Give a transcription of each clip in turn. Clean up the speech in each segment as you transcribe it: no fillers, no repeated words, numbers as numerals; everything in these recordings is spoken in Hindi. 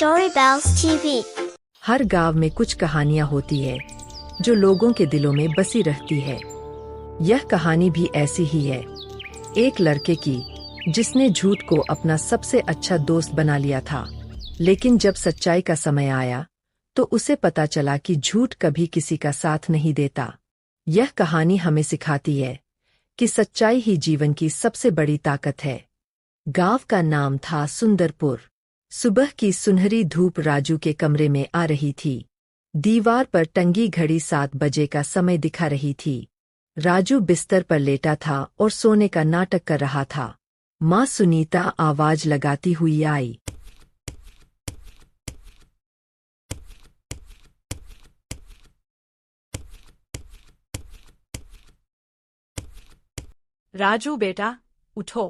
Story Bells TV। हर गांव में कुछ कहानियां होती है जो लोगों के दिलों में बसी रहती है। यह कहानी भी ऐसी ही है, एक लड़के की जिसने झूठ को अपना सबसे अच्छा दोस्त बना लिया था। लेकिन जब सच्चाई का समय आया तो उसे पता चला कि झूठ कभी किसी का साथ नहीं देता। यह कहानी हमें सिखाती है कि सच्चाई ही जीवन की सबसे बड़ी ताकत है। गांव का नाम था सुंदरपुर। सुबह की सुनहरी धूप राजू के कमरे में आ रही थी। दीवार पर टंगी घड़ी 7 बजे का समय दिखा रही थी। राजू बिस्तर पर लेटा था और सोने का नाटक कर रहा था। माँ सुनीता आवाज लगाती हुई आई। राजू बेटा, उठो,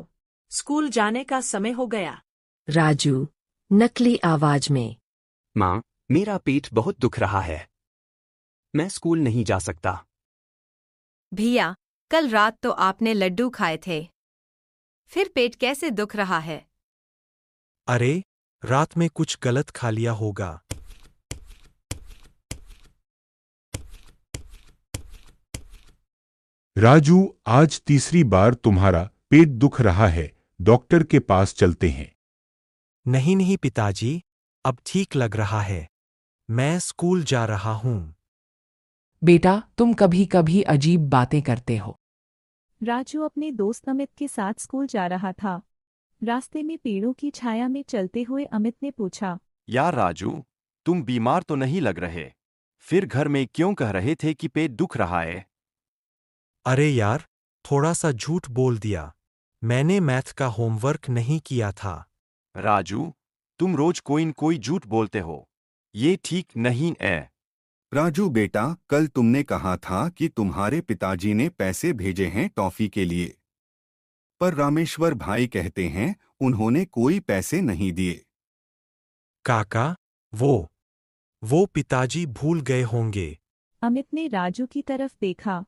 स्कूल जाने का समय हो गया। राजू नकली आवाज में। माँ, मेरा पेट बहुत दुख रहा है। मैं स्कूल नहीं जा सकता। भैया, कल रात तो आपने लड्डू खाए थे, फिर पेट कैसे दुख रहा है? अरे, रात में कुछ गलत खा लिया होगा। राजू, आज तीसरी बार तुम्हारा पेट दुख रहा है, डॉक्टर के पास चलते हैं। नहीं नहीं पिताजी, अब ठीक लग रहा है। मैं स्कूल जा रहा हूँ। बेटा, तुम कभी कभी अजीब बातें करते हो। राजू अपने दोस्त अमित के साथ स्कूल जा रहा था। रास्ते में पेड़ों की छाया में चलते हुए अमित ने पूछा, यार राजू, तुम बीमार तो नहीं लग रहे? फिर घर में क्यों कह रहे थे कि पेट दुख रहा है? अरे यार, थोड़ा सा झूठ बोल दिया। मैंने मैथ का होमवर्क नहीं किया था। राजू, तुम रोज कोई न कोई झूठ बोलते हो, ये ठीक नहीं है। राजू बेटा, कल तुमने कहा था कि तुम्हारे पिताजी ने पैसे भेजे हैं टॉफी के लिए, पर रामेश्वर भाई कहते हैं उन्होंने कोई पैसे नहीं दिए। काका, वो पिताजी भूल गए होंगे। अमित ने राजू की तरफ देखा।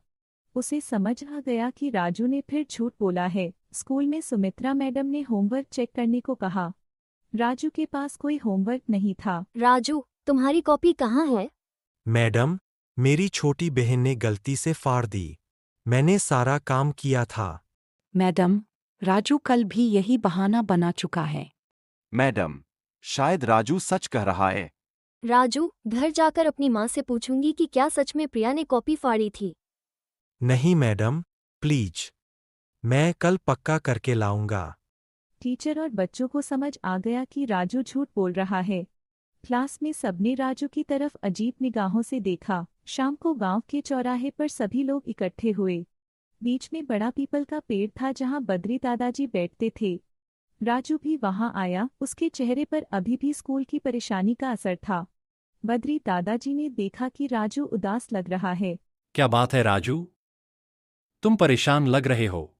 उसे समझ आ गया कि राजू ने फिर झूठ बोला है। स्कूल में सुमित्रा मैडम ने होमवर्क चेक करने को कहा। राजू के पास कोई होमवर्क नहीं था। राजू, तुम्हारी कॉपी कहाँ है? मैडम, मेरी छोटी बहन ने गलती से फाड़ दी। मैंने सारा काम किया था। मैडम, राजू कल भी यही बहाना बना चुका है। मैडम, शायद राजू सच कह रहा है। राजू, घर जाकर अपनी माँ से पूछूंगी कि क्या सच में प्रिया ने कॉपी फाड़ी थी। नहीं मैडम, प्लीज, मैं कल पक्का करके लाऊंगा। टीचर और बच्चों को समझ आ गया कि राजू झूठ बोल रहा है। क्लास में सबने राजू की तरफ अजीब निगाहों से देखा। शाम को गांव के चौराहे पर सभी लोग इकट्ठे हुए। बीच में बड़ा पीपल का पेड़ था जहां बद्री दादाजी बैठते थे। राजू भी वहां आया। उसके चेहरे पर अभी भी स्कूल की परेशानी का असर था। बद्री दादाजी ने देखा कि राजू उदास लग रहा है। क्या बात है राजू? तुम परेशान लग रहे हो।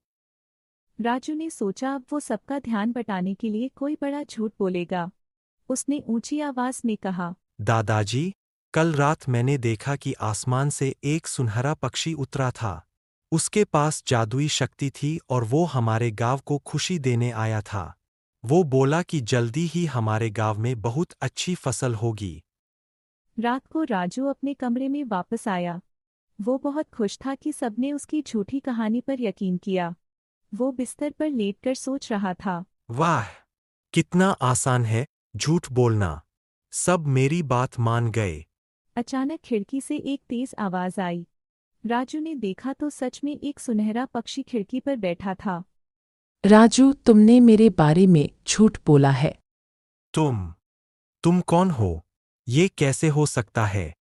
राजू ने सोचा अब वो सबका ध्यान बटाने के लिए कोई बड़ा झूठ बोलेगा। उसने ऊंची आवाज में कहा, दादाजी, कल रात मैंने देखा कि आसमान से एक सुनहरा पक्षी उतरा था। उसके पास जादुई शक्ति थी और वो हमारे गांव को खुशी देने आया था। वो बोला कि जल्दी ही हमारे गांव में बहुत अच्छी फसल होगी। रात को राजू अपने कमरे में वापस आया। वो बहुत खुश था कि सबने उसकी झूठी कहानी पर यकीन किया। वो बिस्तर पर लेटकर सोच रहा था, वाह, कितना आसान है झूठ बोलना। सब मेरी बात मान गए। अचानक खिड़की से एक तेज आवाज आई। राजू ने देखा तो सच में एक सुनहरा पक्षी खिड़की पर बैठा था। राजू, तुमने मेरे बारे में झूठ बोला है। तुम कौन हो? ये कैसे हो सकता है?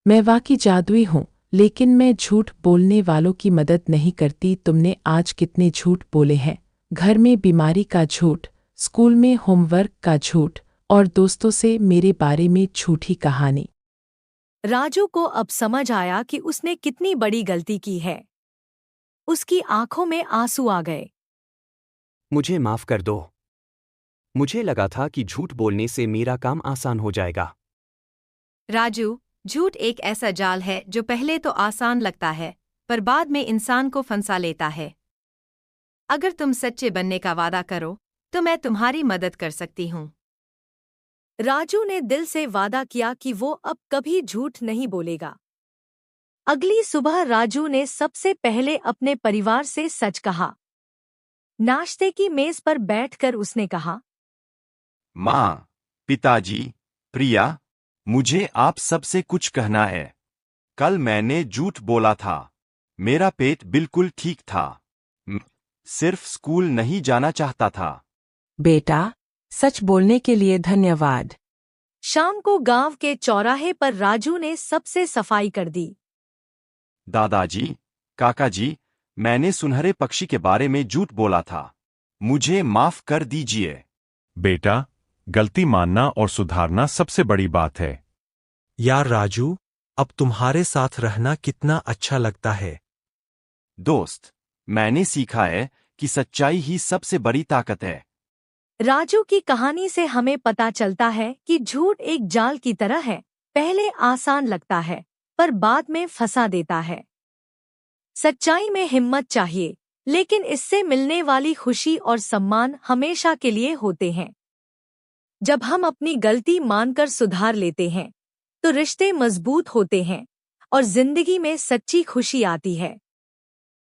मैं वाकई जादुई हूँ, लेकिन मैं झूठ बोलने वालों की मदद नहीं करती। तुमने आज कितने झूठ बोले हैं? घर में बीमारी का झूठ, स्कूल में होमवर्क का झूठ और दोस्तों से मेरे बारे में झूठी कहानी। राजू को अब समझ आया कि उसने कितनी बड़ी गलती की है। उसकी आंखों में आंसू आ गए। मुझे माफ कर दो। मुझे लगा था कि झूठ बोलने से मेरा काम आसान हो जाएगा। राजू, झूठ एक ऐसा जाल है जो पहले तो आसान लगता है, पर बाद में इंसान को फंसा लेता है। अगर तुम सच्चे बनने का वादा करो, तो मैं तुम्हारी मदद कर सकती हूँ। राजू ने दिल से वादा किया कि वो अब कभी झूठ नहीं बोलेगा। अगली सुबह राजू ने सबसे पहले अपने परिवार से सच कहा। नाश्ते की मेज पर बैठकर उसने कहा, माँ, पिताजी, प्रिया, मुझे आप सबसे कुछ कहना है। कल मैंने झूठ बोला था। मेरा पेट बिल्कुल ठीक था। सिर्फ स्कूल नहीं जाना चाहता था। बेटा, सच बोलने के लिए धन्यवाद। शाम को गांव के चौराहे पर राजू ने सबसे सफाई कर दी। दादाजी, काकाजी, मैंने सुनहरे पक्षी के बारे में झूठ बोला था। मुझे माफ कर दीजिए। बेटा, गलती मानना और सुधारना सबसे बड़ी बात है। यार राजू, अब तुम्हारे साथ रहना कितना अच्छा लगता है। दोस्त, मैंने सीखा है कि सच्चाई ही सबसे बड़ी ताकत है। राजू की कहानी से हमें पता चलता है कि झूठ एक जाल की तरह है। पहले आसान लगता है, पर बाद में फंसा देता है। सच्चाई में हिम्मत चाहिए, लेकिन इससे मिलने वाली खुशी और सम्मान हमेशा के लिए होते हैं। जब हम अपनी गलती मानकर सुधार लेते हैं, तो रिश्ते मजबूत होते हैं और जिंदगी में सच्ची खुशी आती है।